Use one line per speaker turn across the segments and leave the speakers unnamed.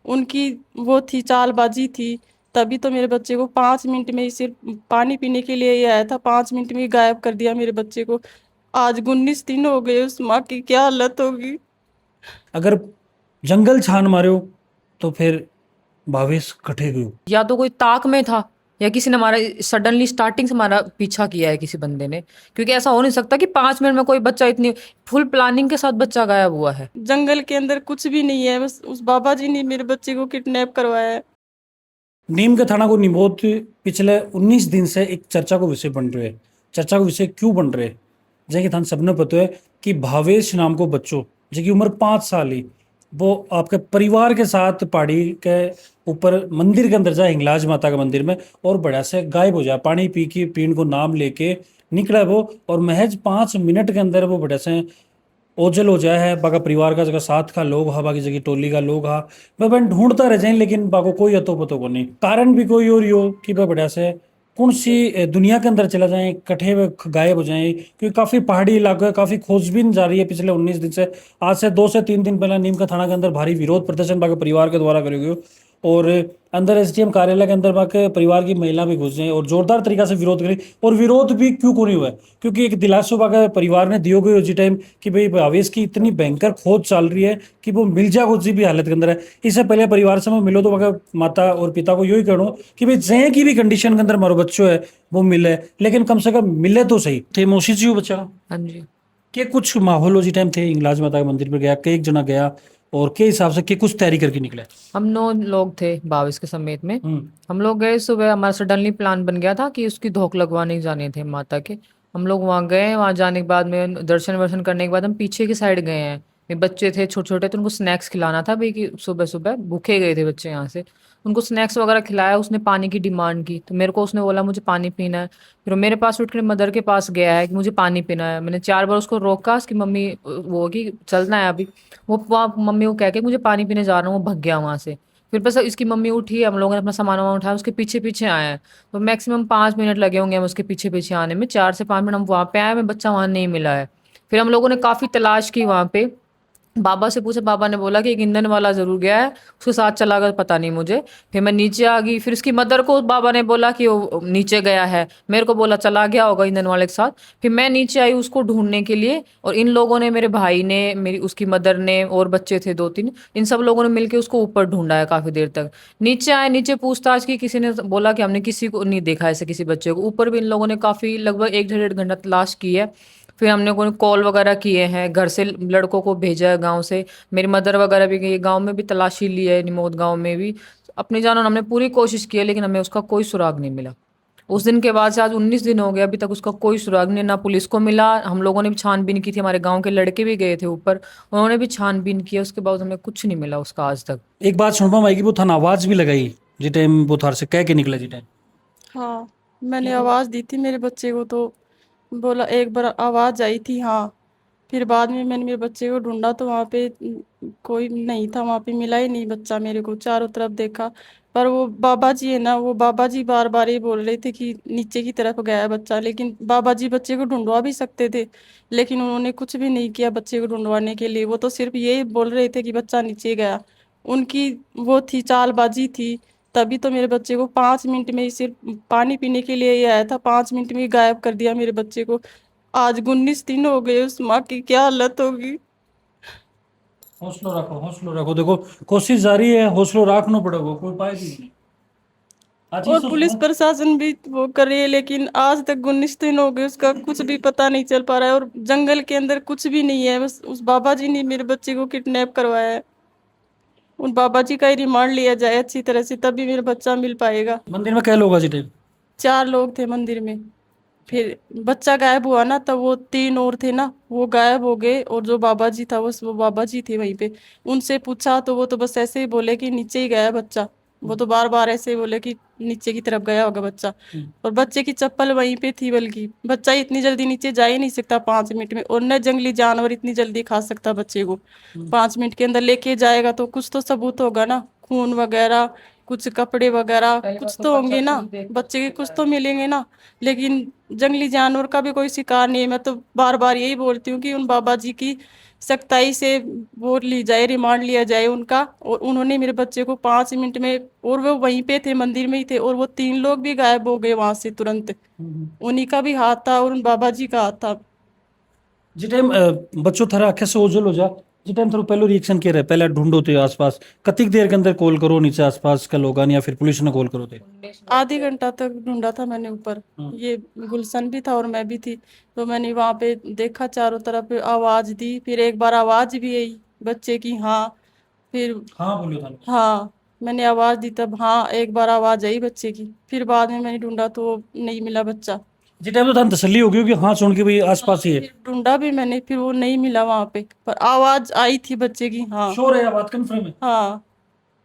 उनकी वो थी, चालबाजी थी। तभी तो मेरे बच्चे को 5 मिनट में ही, सिर्फ पानी पीने के लिए ही आया था, 5 मिनट में ही गायब कर दिया मेरे बच्चे को। आज 19 दिन हो गए, उस माँ की क्या हालत होगी।
अगर जंगल छान मारे हो तो फिर भावेश कठे गयो।
या तो कोई ताक में था, या किसी ने हमारा सडनली स्टार्टिंग से हमारा पीछा किया है किसी बंदे ने, क्योंकि ऐसा हो नहीं सकता कि 5 मिनट में कोई बच्चा इतनी फुल प्लानिंग के साथ बच्चा गायब हुआ है।
जंगल के अंदर कुछ भी नहीं है, बस उस बाबा जी ने मेरे बच्चे को किडनैप करवाया है।
नीम के थाना को निबोध पिछले 19 दिन से एक चर्चा को विषय बन रहे हैं। चर्चा को विषय क्यों बन रहे हैं? जैसे कि थान सबने पता है कि भावेश नाम को बच्चों जिसकी उम्र 5 साल ही, वो आपके परिवार के साथ पहाड़ी के ऊपर मंदिर के अंदर जाए, हिंगलाज माता के मंदिर में, और बढ़िया से गायब हो जाए। पानी पी के पीण को नाम लेके निकला वो, और महज 5 मिनट के अंदर वो बढ़िया से ओझल हो जाए है। बाका परिवार का जगह साथ का लोग हा, बाकी जगह टोली का लोग हा, वह बहन ढूंढता रह जाए, लेकिन बाको कोई अतो पतो को नहीं। कारण भी कोई और यो कि वह बढ़िया से कौन सी दुनिया के अंदर चला जाए, कट्ठे में गायब हो जाए, क्योंकि काफी पहाड़ी इलाका है, काफी खोजबीन जारी है पिछले 19 दिन से। आज से 2 से 3 दिन पहले नीम का थाना के अंदर भारी विरोध प्रदर्शन बाके परिवार के द्वारा करे गए, और अंदर एसडीएम कार्यालय के अंदर बाके परिवार की महिला भी घुस जाए और जोरदार तरीका से विरोध करी। और विरोध भी क्यों को नहीं हुआ है? क्योंकि एक दिलासो बाका परिवार ने दियो गयो जी टाइम कि भाई भावेश की इतनी भयंकर खोज चल रही है कि वो मिल जाए किसी भी हालत के अंदर है। इससे पहले परिवार से मैं मिलो तो वहाँ माता और पिता को यही कहूँ कि भाई जय की भी कंडीशन के अंदर मारो बच्चों है वो मिले, लेकिन कम से कम मिले तो सही। थे मोशी जी वो बच्चा
हाँ जी।
के कुछ माहौल हो जी टाइम थे इंगलाज माता के मंदिर पर गया, के एक जना गया, और के हिसाब से के कुछ तैयारी करके निकले।
हम 9 लोग थे बाविस के समेत में।
हम्म।
हम लोग गए सुबह, हमारा सडनली प्लान बन गया था कि उसकी धोख लगवाने जाने थे माता के। हम लोग वहाँ गए, वहाँ जाने के बाद में दर्शन वर्शन करने के बाद हम पीछे की साइड गए हैं। मेरे बच्चे थे छोटे छोटे, तो उनको स्नैक्स खिलाना था भाई, कि सुबह सुबह भूखे गए थे बच्चे यहाँ से। उनको स्नैक्स वगैरह खिलाया, उसने पानी की डिमांड की, तो मेरे को उसने बोला मुझे पानी पीना है। फिर वो मेरे पास उठ कर मदर के पास गया है कि मुझे पानी पीना है। मैंने 4 बार उसको रोका, उसकी मम्मी वो कि चलना है अभी। वो वहाँ मम्मी को कह के मुझे पानी पीने जा रहा हूँ, वो भग गया वहाँ से। फिर बस इसकी मम्मी उठी, हम लोगों ने अपना सामान वामान उठाया, उसके पीछे पीछे आए हैं। तो मैक्सिमम 5 मिनट लगे होंगे हम उसके पीछे पीछे आने में, 4 से 5 मिनट हम वहाँ पे आए, मैं बच्चा वहाँ नहीं मिला है। फिर हम लोगों ने काफ़ी तलाश की वहाँ पे, बाबा से पूछा, बाबा ने बोला कि एक ईंधन वाला जरूर गया है, उसके साथ चला गया, पता नहीं मुझे। फिर मैं नीचे आ गई, फिर उसकी मदर को बाबा ने बोला कि वो नीचे गया है, मेरे को बोला चला गया होगा ईंधन वाले के साथ। फिर मैं नीचे आई उसको ढूंढने के लिए, और इन लोगों ने, मेरे भाई ने, मेरी उसकी मदर ने, और बच्चे थे 2-3, इन सब लोगों ने मिलकर उसको ऊपर ढूंढा है काफी देर तक। नीचे आए, नीचे पूछताछ की, किसी ने बोला कि हमने किसी को नहीं देखा ऐसे किसी बच्चे को। ऊपर भी इन लोगों ने काफी लगभग 1 से 1.5 घंटा तलाश की है। फिर हमने कोई कॉल वगैरह किए हैं, घर से लड़कों को भेजा है गांव से। मेरी मदर वगैरह भी गई, गांव में भी तलाशी ली है, निमोद गांव में भी। अपनी जान हमने पूरी कोशिश की है, लेकिन हमें उसका कोई सुराग नहीं मिला। उस दिन के बाद से आज 19 दिन हो गए, अभी तक उसका कोई सुराग नहीं, ना पुलिस को मिला। हम लोगों ने भी छानबीन की थी, हमारे गांव के लड़के भी गए थे ऊपर, उन्होंने भी छानबीन किया, उसके बाद हमें कुछ नहीं मिला उसका आज तक।
एक बात सुनवा माई की वो थाना आवाज भी लगाई जी टाइम वो थार से कह के निकला जी टाइम।
हाँ, मैंने आवाज दी थी मेरे बच्चे को, तो बोला, एक बार आवाज आई थी, हाँ। फिर बाद में मैंने मेरे बच्चे को ढूंढा तो वहाँ पे कोई नहीं था, वहाँ पे मिला ही नहीं बच्चा मेरे को, चारों तरफ देखा। पर वो बाबा जी है ना, वो बाबा जी बार बार ये बोल रहे थे कि नीचे की तरफ गया है बच्चा, लेकिन बाबा जी बच्चे को ढूंढवा भी सकते थे, लेकिन उन्होंने कुछ भी नहीं किया बच्चे को ढूंढवाने के लिए। वो तो सिर्फ यही बोल रहे थे कि बच्चा नीचे गया। उनकी वो थी, चालबाजी थी। तभी तो मेरे बच्चे को 5 मिनट में ही, सिर्फ पानी पीने के लिए ही आया था, 5 मिनट में ही गायब कर दिया मेरे बच्चे को। आज 19 दिन हो गए, उस माँ की क्या हालत होगी।
हौसलो रखो, हौसलो रखो, देखो कोशिश जारी है, हौसलो रखना पड़ेगा, कोई उपाय भी नहीं। आज चीज
और
तो
पुलिस
सुनो।
प्रशासन भी वो कर रही है, लेकिन आज तक 19 दिन हो गए, उसका कुछ भी पता नहीं चल पा रहा है। और जंगल के अंदर कुछ भी नहीं है, बस उस बाबा जी ने मेरे बच्चे को किडनैप करवाया है। उन बाबा जी का ही रिमांड लिया जाए अच्छी तरह से, तभी मेरा बच्चा मिल पाएगा।
मंदिर में क्या लोग आज टाइम?
4 लोग थे मंदिर में। फिर बच्चा गायब हुआ ना, तब वो 3 और थे ना, वो गायब हो गए, और जो बाबा जी था, वो बाबा जी थे वहीं पे। उनसे पूछा तो वो तो बस ऐसे ही बोले कि नीचे ही गया बच्चा। वो तो बार बार ऐसे ही बोले कि नीचे की तरफ गया होगा बच्चा। और बच्चे की चप्पल वहीं पे थी, बल्कि बच्चा इतनी जल्दी नीचे जा ही नहीं सकता 5 मिनट में, और न जंगली जानवर इतनी जल्दी खा सकता बच्चे को। 5 मिनट के अंदर लेके जाएगा तो कुछ तो सबूत होगा ना, खून वगैरह, कुछ कपड़े वगैरह
पहली बात
कुछ
तो
तो
बच्चा
होंगे ना,
खुद देख कर
बच्चे के
चला
कुछ
है।
तो मिलेंगे ना। लेकिन जंगली जानवर का भी कोई शिकार नहीं है। मैं तो बार बार यही बोलती हूँ कि उन बाबा जी की सख्ताई से वो ली जाए, रिमांड लिया जाए उनका। और उन्होंने मेरे बच्चे को 5 मिनट में, और वो वहीं पे थे, मंदिर में ही थे, और वो 3 लोग भी गायब हो गए वहां से तुरंत। उन्हीं का भी हाथ था और उन बाबा जी का हाथ था।
जी टाइम बच्चों थारा आंखें से ओझल हो जा, जी टाइम थारो पहलो रिएक्शन के रहे, पहले ढूंढो थे आसपास, कतिक देर के अंदर कॉल करो नीचे आसपास का लोग या फिर पुलिस ने कॉल करो थे?
आधे घंटा तक ढूंढा था मैंने ऊपर। ये गुलशन भी था और मैं भी थी, तो मैंने वहां पे देखा चारों तरफ, आवाज दी, फिर एक बार आवाज भी आई बच्चे की, हाँ। फिर
हाँ बोलो था।
हाँ, मैंने आवाज दी तब, हाँ, एक बार आवाज आई बच्चे की। फिर बाद में मैंने ढूंढा तो वो नहीं मिला बच्चा।
जी टाइम तो थान तसल्ली हो गई कि हाँ सुन के भाई आसपास ही है।
फिर ढूंढा भी मैंने, फिर वो नहीं मिला वहां पे, पर आवाज आई थी बच्चे की, हाँ।
श्योर है, बात कंफर्म है?
हाँ,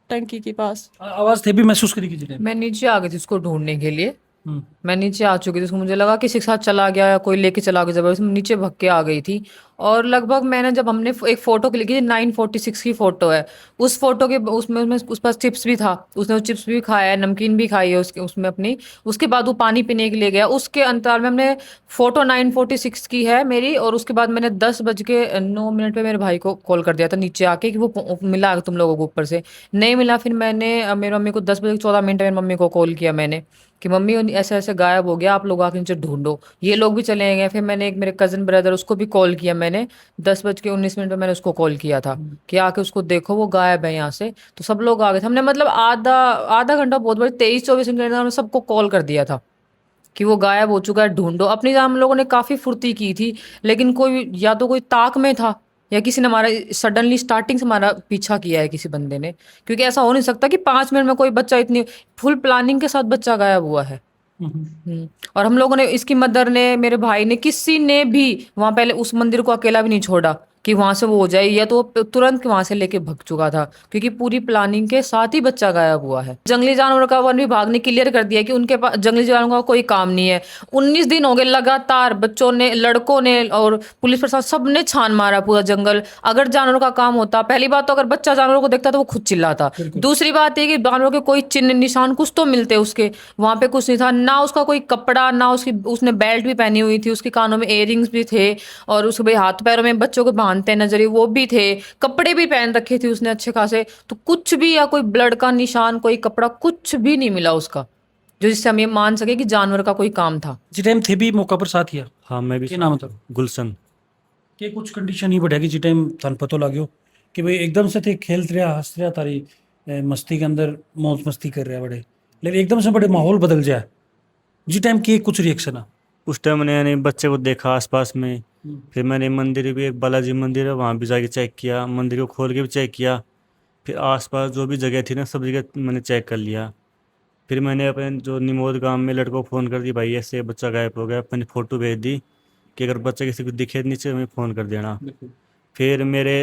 टंकी के पास।
आवाज थे भी महसूस करी की जी टाइम?
मैं नीचे आ गई थी उसको ढूंढने के लिए।
हम्म।
मैं नीचे आ चुकी थी, उसको मुझे लगा किसी के साथ चला गया या कोई लेके चला गया, जबरदस्ती मैं नीचे भग के आ गई थी। और लगभग मैंने जब हमने एक फोटो क्लिक की, 946 की फोटो है। उस फोटो के उसमें उस पास चिप्स भी था, उसने वो चिप्स भी खाया है, नमकीन भी खाई है उसके उसमें अपनी। उसके बाद वो पानी पीने के लिए गया, उसके अंतराल में हमने फोटो 946 की है मेरी। और उसके बाद मैंने 10:09 पे मेरे भाई को कॉल कर दिया था नीचे आके कि वो मिला तुम लोगों को ऊपर से। नहीं मिला। फिर मैंने मेरी मम्मी को 10:14 मेरी मम्मी को कॉल किया मैंने कि मम्मी ऐसे ऐसे गायब हो गया, आप लोग आके नीचे ढूंढो। ये लोग भी चले गए। फिर मैंने एक मेरे कजन ब्रदर, उसको भी कॉल किया मैंने। 10:19 पे मैंने उसको कॉल किया था कि आके उसको देखो, वो गायब है यहाँ से। तो सब लोग आ गए थे। हमने मतलब आधा आधा घंटा, बहुत बड़ी 23-24 मिनट के अंदर हमने सबको कॉल कर दिया था कि वो गायब हो चुका है, ढूंढो। अपनी जगह हम लोगों ने काफी फुर्ती की थी, लेकिन कोई या तो कोई ताक में था या किसी ने हमारा सडनली स्टार्टिंग से हमारा पीछा किया है किसी बंदे ने। क्योंकि ऐसा हो नहीं सकता कि 5 मिनट में कोई बच्चा इतनी फुल प्लानिंग के साथ बच्चा गायब हुआ है। और हम लोगों ने, इसकी मदर ने, मेरे भाई ने, किसी ने भी वहां पहले उस मंदिर को अकेला भी नहीं छोड़ा कि वहां से वो हो जाए, या तो वो तुरंत वहां से लेके भग चुका था, क्योंकि पूरी प्लानिंग के साथ ही बच्चा गायब हुआ है। जंगली जानवरों का वन विभाग ने क्लियर कर दिया कि उनके पास जंगली जानवरों का कोई काम नहीं है। 19 दिन हो गए लगातार बच्चों ने, लड़कों ने और पुलिस प्रशासन सब ने छान मारा पूरा जंगल। अगर जानवरों का काम होता, पहली बात तो अगर बच्चा जानवरों को देखता तो वो खुद चिल्लाता। दूसरी बात ये कि जानवरों के कोई चिन्ह निशान कुछ तो मिलते उसके, वहां पे कुछ नहीं था। ना उसका कोई कपड़ा, ना उसकी, उसने बेल्ट भी पहनी हुई थी, उसके कानों में इयररिंग्स भी थे, और उसके भाई हाथ पैरों में बच्चों को बांधते हैं नजरिए वो भी थे, कपड़े भी पहन रखे थे उसने अच्छे खासे। तो कुछ भी, या कोई ब्लड का निशान, कोई कपड़ा, कुछ भी नहीं मिला उसका, जो जिससे हम ये मान सके कि जानवर का कोई काम था।
जी टाइम थे भी मौका पर साथ ही
हाँ मैं भी
के नाम था
गुलशन।
कि कुछ कंडीशन ही बढ़ेगी जी टाइम थान पतो लाग्यो कि भाई एकदम से थे खेल रहा हंस रहा तारी मस्ती के अंदर मौज मस्ती कर रहा बड़े, लेकिन एकदम से बड़े माहौल बदल जाए जी टाइम के कुछ रिएक्शन है?
उस टाइम मैंने यानी बच्चे को देखा आसपास में। फिर मैंने मंदिर भी, एक बालाजी मंदिर है वहाँ भी जाके चेक किया, मंदिर को खोल के भी चेक किया। फिर आसपास जो भी जगह थी ना, सब जगह मैंने चेक कर लिया। फिर मैंने अपने जो निमोद गांव में लड़कों को फ़ोन कर दी, भाई ऐसे बच्चा गायब हो गया, अपनी फ़ोटो भेज दी कि अगर बच्चा किसी को दिखे नीचे हमें फ़ोन कर देना। फिर मेरे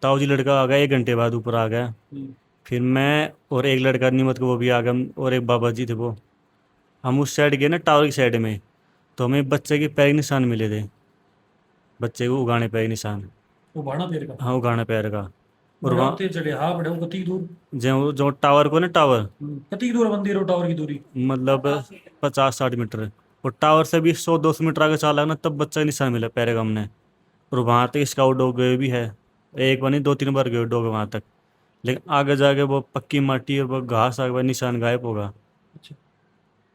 ताऊ जी लड़का आ गया, 1 घंटे बाद ऊपर आ गया। फिर मैं और एक लड़का निमोद को, वो भी आ गया, और एक बाबा जी थे वो। हम उस साइड गए ना, टावर की साइड में, तो हमें बच्चे के पैर के निशान मिले थे, बच्चे को उगाने पैर के निशान।
वो भाड़ा पेड़ का
हाँ उगाने पैर का। और
बड़ा
वहाँ
होते जड़े हाँ बड़े वो कती दूर
जो जो टावर को ना, टावर
कती दूर मंदिर और टावर की दूरी?
मतलब 50-60 मीटर। और टावर से भी 100-200 मीटर आगे चला ना, तब बच्चा का निशान मिला पैर का हमने। और वहाँ तक स्काउट डॉग गए भी है, एक बार नहीं 2-3 बार गए डॉग वहाँ तक। लेकिन आगे जाके वो पक्की माटी और वो घास आ गया, निशान गायब होगा।
अच्छा।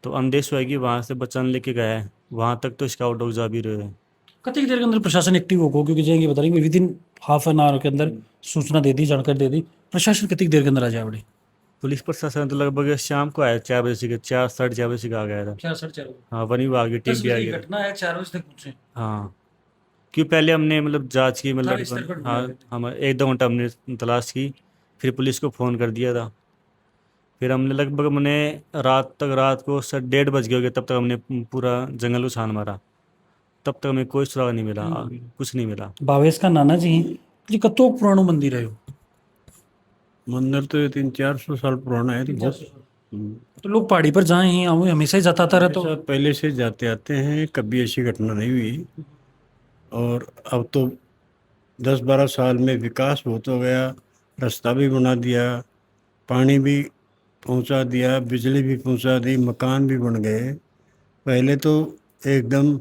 तो अंदेश हुआ कि वहाँ से बच्चा ने लेके गया है, वहाँ तक तो स्काउट डॉग जा भी रहे हैं।
कती देर के अंदर प्रशासन एक्टिव होगा, क्योंकि जाएंगे बता रही with in half an hour के अंदर सूचना दे दी, जानकारी दे दी, प्रशासन कितनी देर के अंदर आ जाए बड़ी?
पुलिस प्रशासन तो लगभग शाम को आया, 4 बजे से, 4-4:30 बजे से आ गया था।
4-4:30
हाँ वन विभाग की टीम भी आ गई।
घटना है, 4 बजे तक पहुंचे?
हाँ क्यों, पहले हमने मतलब जांच की,
थाने स्तर पर
मतलब हाँ हम 1-2 घंटा हमने तलाश की, फिर पुलिस को फ़ोन कर दिया था। फिर हमने लगभग, हमने रात को 1:30 बज गए हो गए, तब तक हमने पूरा जंगल को छान मारा, तब तक हमें कोई सुराग नहीं मिला, कुछ नहीं मिला।
भावेश का नाना जी जी कतो पुरानो मंदिर है यो?
मंदिर तो ये 300-400 साल पुराना है, तो बहुत
तो लोग पहाड़ी पर जाए हैं, हम हमेशा ही जाता था रहता
ऐसा पहले से जाते आते हैं, कभी ऐसी घटना नहीं हुई। और अब तो 10-12 साल में विकास बहुत हो गया, रास्ता भी बना दिया, पानी भी पहुंचा दिया, बिजली भी पहुंचा दी, मकान भी बन गए। पहले तो एकदम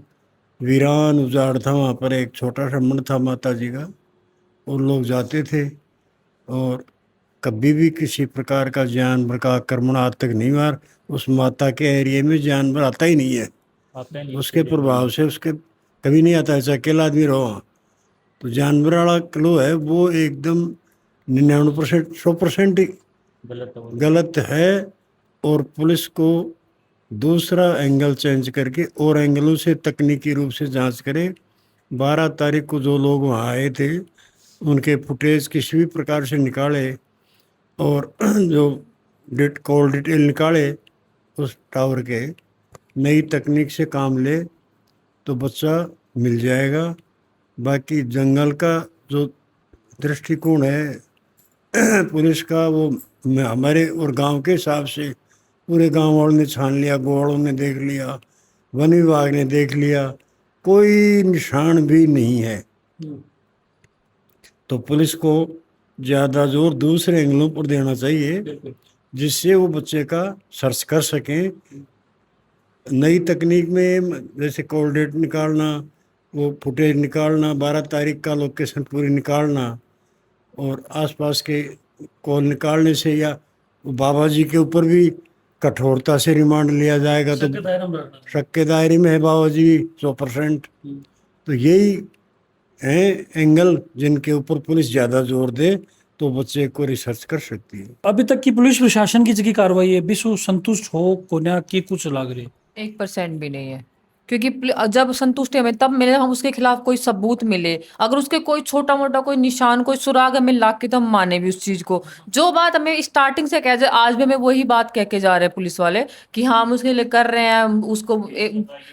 वीरान उजाड़ था। वहाँ पर एक छोटा सा मंदिर था माता जी का, और लोग जाते थे, और कभी भी किसी प्रकार का जानवर का आक्रमण आज तक नहीं हुआ। उस माता के एरिया में जानवर आता ही नहीं है, उसके प्रभाव से उसके कभी नहीं आता है, चाहे अकेला आदमी रहो वहाँ। तो जानवर वाला क्लो है वो एकदम 99% 100% ही गलत है। और पुलिस को दूसरा एंगल चेंज करके और एंगलों से तकनीकी रूप से जांच करे। 12 तारीख को जो लोग वहाँ आए थे उनके फुटेज किसी भी प्रकार से निकाले, और जो कॉल डिटेल निकाले उस टावर के, नई तकनीक से काम ले तो बच्चा मिल जाएगा। बाकी जंगल का जो दृष्टिकोण है पुलिस का, वो हमारे और गांव के हिसाब से पूरे गांव वालों ने छान लिया, गौवालों ने देख लिया, वन विभाग ने देख लिया, कोई निशान भी नहीं है। तो पुलिस को ज़्यादा जोर दूसरे एंगलों पर देना चाहिए, जिससे वो बच्चे का सर्च कर सकें। नई तकनीक में जैसे कॉल डेट निकालना, वो फुटेज निकालना, 12 तारीख का लोकेशन पूरी निकालना, और आसपास के कॉल निकालने से, या वो बाबा जी के ऊपर भी कठोरता से रिमांड लिया जाएगा तो शक के दायरे में है बाबा जी 100%। तो यही हैं एंगल जिनके ऊपर पुलिस ज़्यादा जोर दे तो बच्चे को रिसर्च कर सकती है।
अभी तक की पुलिस प्रशासन की जी कार्रवाई है विश्व संतुष्ट हो कोन्या की कुछ लाग रही
1% भी नहीं है, क्योंकि जब संतुष्टि हमें तब मिले हम उसके खिलाफ कोई सबूत मिले, अगर उसके कोई छोटा मोटा कोई निशान कोई सुराग हमें ला के तो हम माने भी उस चीज को। जो बात हमें स्टार्टिंग से कह जाए, आज भी हमें वही बात कह के जा रहे हैं पुलिस वाले कि हाँ हम उसके लिए कर रहे हैं, उसको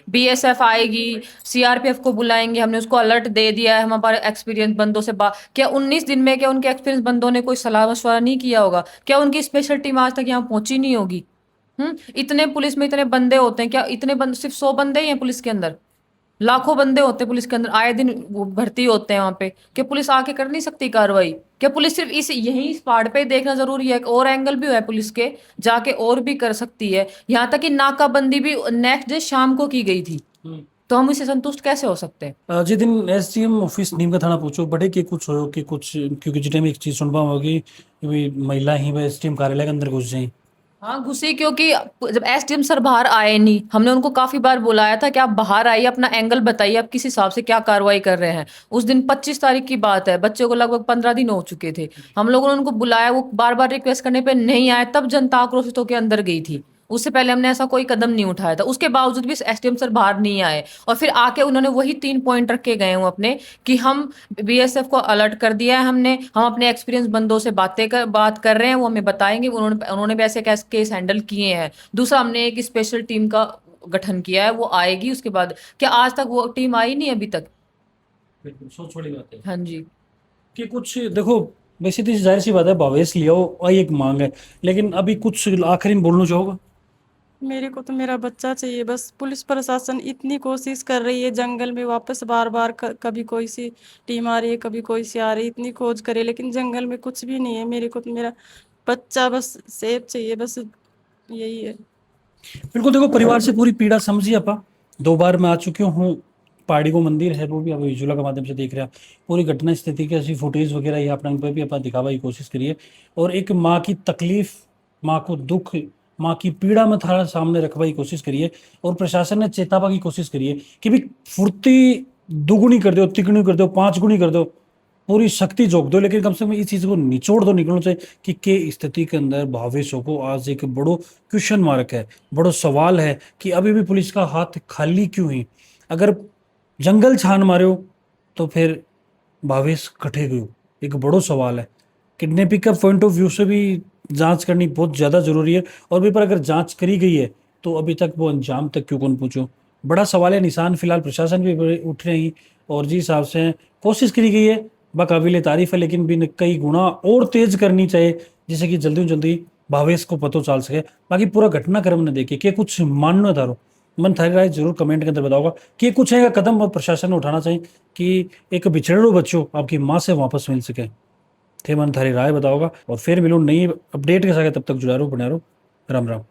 बीएसएफ आएगी, सीआरपीएफ को बुलाएंगे, हमने उसको अलर्ट दे दिया है, हम हमारे एक्सपीरियंस बंदों से बात। क्या 19 दिन में क्या उनके एक्सपीरियंस बंदों ने कोई सलाह मशवरा नहीं किया होगा? क्या उनकी स्पेशल टीम आज तक यहाँ पहुंची नहीं होगी? इतने पुलिस में इतने बंदे होते हैं, क्या इतने बंदे सिर्फ 100 बंदे ही हैं पुलिस के अंदर? लाखों बंदे होते हैं पुलिस के अंदर, आए दिन वो भर्ती होते हैं वहां पे। क्या पुलिस आके कर नहीं सकती कार्रवाई? क्या पुलिस सिर्फ इस यही इस पार्ट पे देखना जरूरी है? और एंगल भी है पुलिस के, जाके और भी कर सकती है। यहाँ तक कि नाकाबंदी भी नेक्स्ट डे शाम को की गई थी, तो हम इसे संतुष्ट कैसे हो सकते हैं?
जिस दिन एसडीएम ऑफिस नीम का थाना पूछो बड़े के कुछ हो कि कुछ, क्योंकि जिस टाइम एक चीज सुन पाओ होगी कि भाई महिला ही वह एसडीएम कार्यालय के अंदर घुस जाए।
हाँ घुसी, क्योंकि जब एसडीएम सर बाहर आए नहीं, हमने उनको काफी बार बुलाया था कि आप बाहर आइए, अपना एंगल बताइए, आप किस हिसाब से क्या कार्रवाई कर रहे हैं। उस दिन 25 तारीख की बात है, बच्चे को लगभग 15 दिन हो चुके थे। हम लोगों ने उनको बुलाया, वो बार बार रिक्वेस्ट करने पे नहीं आए, तब जनता आक्रोशित होकर अंदर गई थी। उससे पहले हमने ऐसा कोई कदम नहीं उठाया था, उसके बावजूद भी एसडीएम सर बाहर नहीं आए। और फिर आके उन्होंने वही 3 पॉइंट रख के गए हूँ अपने, कि हम बीएसएफ को अलर्ट कर दिया है हमने, हम अपने एक्सपीरियंस बंदों से बात कर रहे हैं, वो हमें बताएंगे। उन्होंने भी ऐसे केस हैंडल किए हैं। दूसरा, हमने एक स्पेशल टीम का गठन किया है, वो आएगी उसके बाद। क्या आज तक वो टीम आई नहीं अभी तक?
बिल्कुल सोच बड़ी बात है
हाँ जी।
कि कुछ देखो, वैसे तो जाहिर सी बात है भावेश लिया हो वही एक मांग है, लेकिन अभी कुछ आखिरी में बोलना चाहोगा?
मेरे को तो मेरा बच्चा चाहिए बस। पुलिस प्रशासन इतनी कोशिश कर रही है जंगल में वापस, बार बार कभी कोई सी टीम आ रही है, कभी कोई सी आ रही है, इतनी खोज करे लेकिन जंगल में कुछ भी नहीं है। मेरे को तो मेरा बच्चा बस सेफ चाहिए, बस यही है।
बिल्कुल, देखो परिवार से पूरी पीड़ा समझी अपा। 2 बार मैं आ चुकी हूँ, पहाड़ी को मंदिर है वो भी अब विजुअल के माध्यम से देख रहे हैं। पूरी घटना स्थिति की ऐसी फुटेज वगैरह ये अपने पे भी अपना दिखावा की कोशिश करिए, और एक माँ की तकलीफ, माँ को दुख, माँ की पीड़ा में थारा सामने रखवा की कोशिश करिए। और प्रशासन ने चेतावा की कोशिश करिए कि भी फुर्ती दुगुनी कर दो, तिगुनी कर दो, 5 गुनी कर दो, पूरी शक्ति झोंक दो, लेकिन कम से कम इस चीज को निचोड़ दो, निकलना चाहिए कि के स्थिति के अंदर भावेशों को आज एक बड़ो क्वेश्चन मार्क है, बड़ो सवाल है कि अभी भी पुलिस का हाथ खाली क्यों है। अगर जंगल छान मारे हो तो फिर भावेश कटे गयो, एक बड़ो सवाल है। किडनैपिंग का पॉइंट ऑफ व्यू से भी जांच करनी बहुत ज़्यादा जरूरी है, और भी पर अगर जांच करी गई है तो अभी तक वो अंजाम तक क्यों कौन पूछो, बड़ा सवाल है। निशान फिलहाल प्रशासन भी उठ रहे हैं, और जिस हिसाब से कोशिश करी गई है बकाबिले तारीफ है, लेकिन भी कई गुना और तेज करनी चाहिए, जिससे कि जल्दी जल्दी भावेश को पतो चल सके। बाकी पूरा घटनाक्रम ने देखिए कि कुछ मानना थारो मन थारी राय जरूर कमेंट के अंदर बताओगा कि कुछ है कदम और प्रशासन ने उठाना चाहिए कि एक बिछड़ो बच्चों आपकी माँ से वापस मिल सके। थे मन थारी राय बताओगा, और फिर मिलूँ नई अपडेट के साथ, तब तक जुड़ा रहो, बना रहो। राम राम।